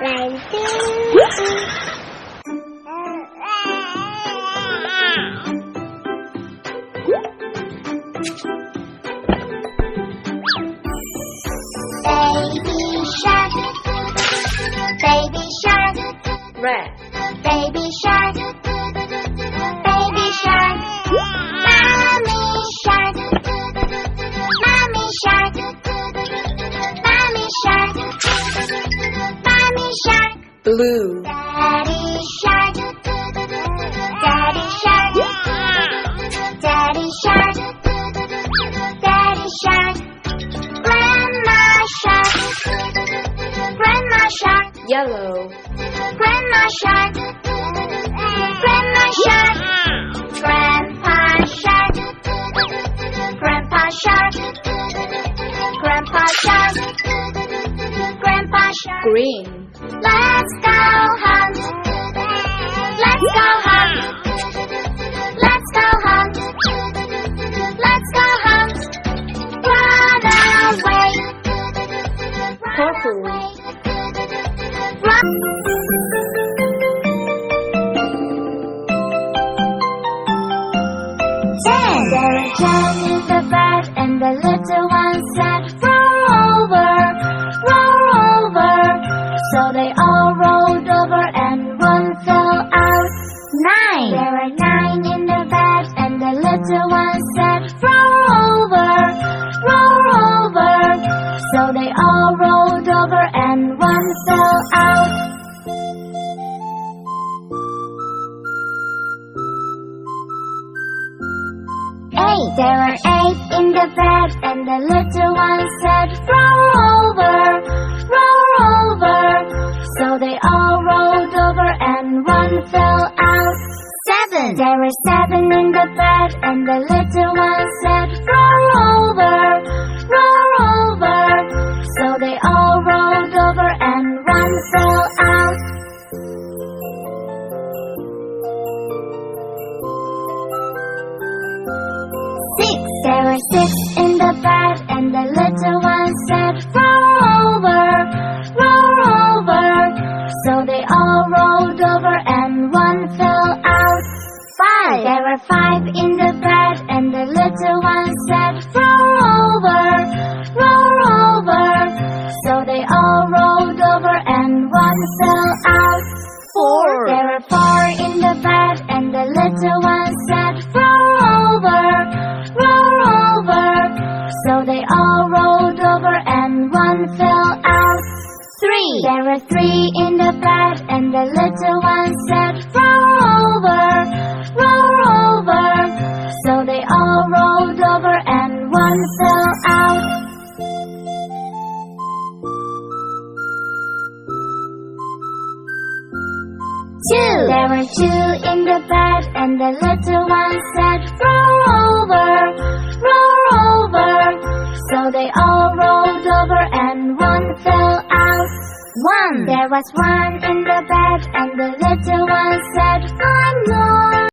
1, 2, 3. Baby shark, Red. baby shark, baby shark, mommy shark, mommy shark, mommy shark, mommy shark, Blue. daddy shark, daddy shark, daddy shark, daddy shark, grandma shark, grandma shark, Yellow. grandma shark, grandma shark, grandpa shark, grandpa shark, grandpa shark, grandpa shark. Green. Let's go hunt, let's go hunt, let's go hunt, let's go hunt, run away, run Purple. away, run. There were 10 in the bed, and the little one said, roll over, roll over. So they all rolled over, and one fell out. 9. There were 9 in the bed, and the little one said, roll over, roll over. So they all rolled over, and one fell out. 8. There were 8 in the bed, and the little one said, roll over, roll over. So they all rolled over, and one fell out. 7. There were 7 in the bed, and the little one said, roll over, roll over. So they all rolled over, and one fell out. 6. There were 6 in the bed, and the little one said, roll over, roll over. So they all rolled over, and one fell out. 5. There were 5 in the bed, and the little one said, roll over, roll over. So they all rolled over, and one fell out. 4. There were 4 in the bed, and the little one said, roll over, roll over. So they all rolled over, and one fell out. 3. There were 3 in the bed, and the little one said, roll over, roll over. So they all rolled over, and one fell out. 2. There were 2 in the bed, and the little one said, roll over, roll over. So they all rolled over, and one fell out. 1. There was 1 in the bed, and the little one said, one more.